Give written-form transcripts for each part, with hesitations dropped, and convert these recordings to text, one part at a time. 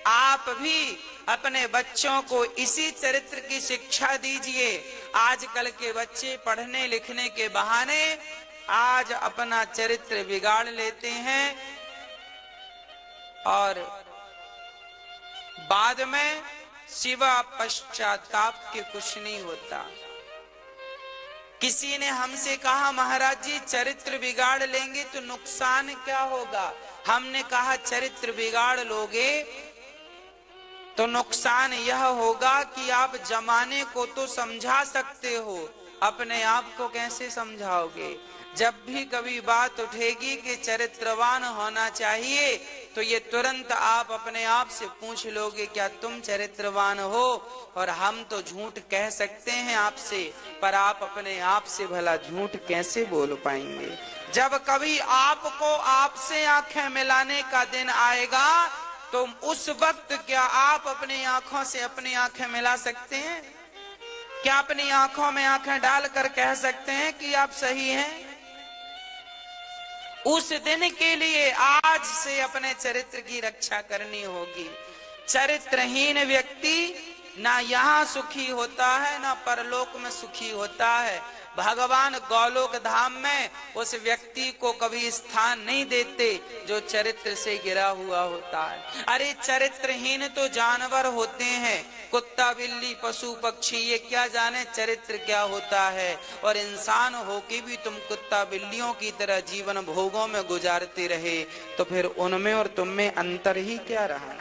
आप भी अपने बच्चों को इसी चरित्र की शिक्षा दीजिए। आजकल के बच्चे पढ़ने लिखने के बहाने आज अपना चरित्र बिगाड़ लेते हैं और बाद में सिवा पश्चाताप के कुछ नहीं होता। किसी ने हमसे कहा महाराज जी चरित्र बिगाड़ लेंगे तो नुकसान क्या होगा? हमने कहा चरित्र बिगाड़ लोगे तो नुकसान यह होगा कि आप जमाने को तो समझा सकते हो, अपने आप को कैसे समझाओगे? जब भी कभी बात उठेगी कि चरित्रवान होना चाहिए तो ये तुरंत आप अपने आप से पूछ लोगे क्या तुम चरित्रवान हो? और हम तो झूठ कह सकते हैं आपसे, पर आप अपने आप से भला झूठ कैसे बोल पाएंगे? जब कभी आपको आपसे आंखें मिलाने का दिन आएगा तो उस वक्त क्या आप अपनी आंखों से अपनी आंखें मिला सकते हैं? क्या अपनी आंखों में आंखें डालकर कह सकते हैं कि आप सही हैं? उस दिन के लिए आज से अपने चरित्र की रक्षा करनी होगी। चरित्रहीन व्यक्ति ना यहाँ सुखी होता है ना परलोक में सुखी होता है। भगवान गौलोक धाम में उस व्यक्ति को कभी स्थान नहीं देते जो चरित्र से गिरा हुआ होता है। अरे चरित्रहीन तो जानवर होते हैं, कुत्ता बिल्ली पशु पक्षी, ये क्या जाने चरित्र क्या होता है। और इंसान होके भी तुम कुत्ता बिल्लियों की तरह जीवन भोगों में गुजारते रहे तो फिर उनमें और तुम में अंतर ही क्या रहा?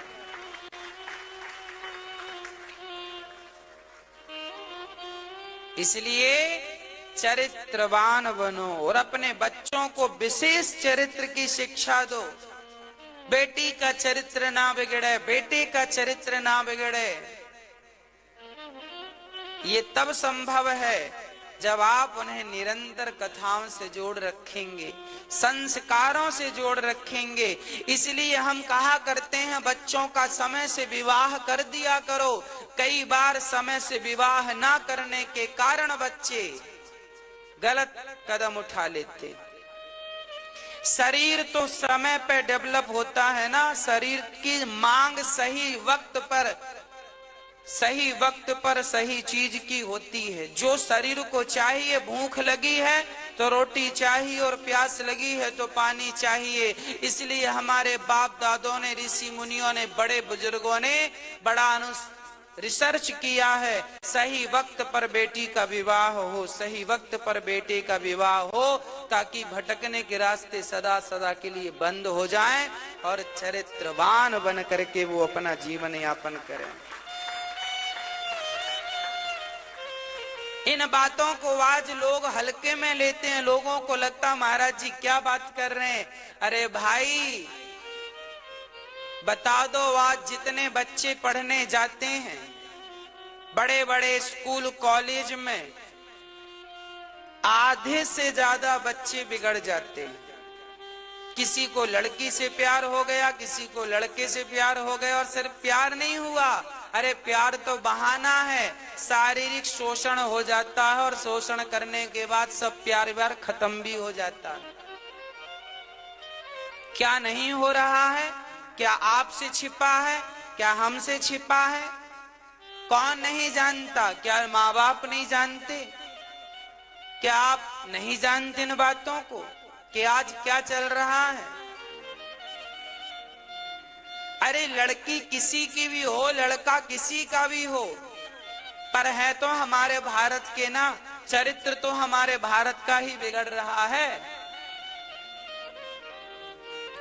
इसलिए चरित्रवान बनो और अपने बच्चों को विशेष चरित्र की शिक्षा दो। बेटी का चरित्र ना बिगड़े, बेटे का चरित्र ना बिगड़े। ये तब संभव है जब आप उन्हें निरंतर कथाओं से जोड़ रखेंगे, संस्कारों से जोड़ रखेंगे। इसलिए हम कहा करते हैं बच्चों का समय से विवाह कर दिया करो। कई बार समय से विवाह ना करने के कारण बच्चे गलत कदम उठा लेते। शरीर तो समय पे डेवलप होता है ना, शरीर की मांग सही वक्त पर सही चीज की होती है। जो शरीर को चाहिए, भूख लगी है तो रोटी चाहिए और प्यास लगी है तो पानी चाहिए। इसलिए हमारे बाप दादों ने, ऋषि मुनियों ने, बड़े बुजुर्गों ने बड़ा रिसर्च किया है। सही वक्त पर बेटी का विवाह हो, सही वक्त पर बेटे का विवाह हो, ताकि भटकने के रास्ते सदा सदा के लिए बंद हो जाएं और चरित्रवान बन करके वो अपना जीवन यापन करें। इन बातों को आज लोग हल्के में लेते हैं। लोगों को लगता महाराज जी क्या बात कर रहे हैं। अरे भाई बता दो, आज जितने बच्चे पढ़ने जाते हैं बड़े बड़े स्कूल कॉलेज में, आधे से ज्यादा बच्चे बिगड़ जाते हैं। किसी को लड़की से प्यार हो गया, किसी को लड़के से प्यार हो गया, और सिर्फ प्यार नहीं हुआ, अरे प्यार तो बहाना है, शारीरिक शोषण हो जाता है और शोषण करने के बाद सब प्यार व्यार खत्म भी हो जाता है। क्या नहीं हो रहा है? क्या आपसे छिपा है? क्या हमसे छिपा है? कौन नहीं जानता? क्या माँ बाप नहीं जानते? क्या आप नहीं जानते इन बातों को कि आज क्या चल रहा है? अरे लड़की किसी की भी हो, लड़का किसी का भी हो, पर है तो हमारे भारत के ना, चरित्र तो हमारे भारत का ही बिगड़ रहा है।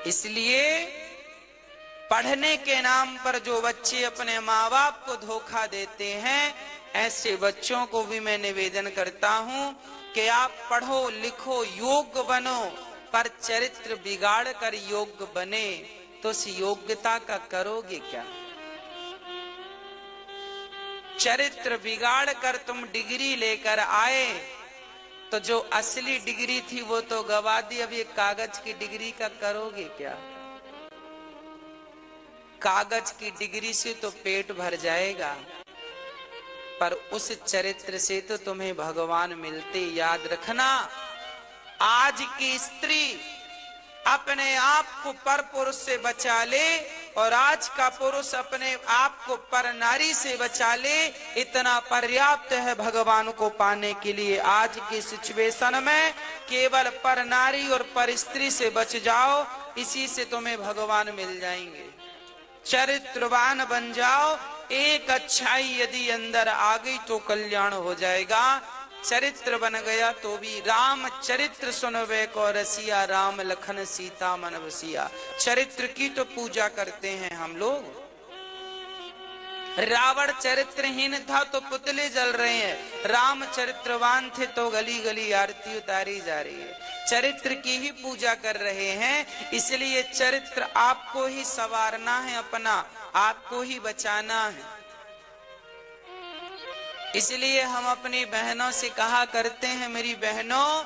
इसलिए पढ़ने के नाम पर जो बच्चे अपने माँ बाप को धोखा देते हैं, ऐसे बच्चों को भी मैं निवेदन करता हूं कि आप पढ़ो लिखो योग्य बनो, पर चरित्र बिगाड़ कर योग्य बने तो उस योग्यता का करोगे क्या? चरित्र बिगाड़ कर तुम डिग्री लेकर आए तो जो असली डिग्री थी वो तो गवा दी, अब ये कागज की डिग्री का करोगे क्या? कागज की डिग्री से तो पेट भर जाएगा, पर उस चरित्र से तो तुम्हें भगवान मिलते। याद रखना, आज की स्त्री अपने आप को परपुरुष से बचा ले और आज का पुरुष अपने आप को पर नारी से बचा ले, इतना पर्याप्त है भगवान को पाने के लिए। आज की सिचुएशन में केवल पर नारी और पर स्त्री से बच जाओ, इसी से तुम्हें भगवान मिल जाएंगे। चरित्रवान बन जाओ, एक अच्छाई यदि अंदर आ गई तो कल्याण हो जाएगा। चरित्र बन गया तो भी राम चरित्र सुनवे को रसिया, राम लखन सीता मन बसिया। चरित्र की तो पूजा करते हैं हम लोग। रावण चरित्रहीन था तो पुतले जल रहे हैं, राम चरित्रवान थे तो गली गली आरती उतारी जा रही है। चरित्र की ही पूजा कर रहे हैं, इसलिए चरित्र आपको ही संवारना है, अपना आपको ही बचाना है। इसलिए हम अपनी बहनों से कहा करते हैं, मेरी बहनों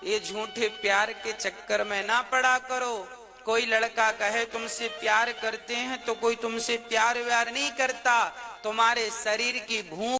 ये झूठे प्यार के चक्कर में ना पड़ा करो। कोई लड़का कहे तुमसे प्यार करते हैं तो कोई तुमसे प्यार व्यार नहीं करता, तुम्हारे शरीर की भूख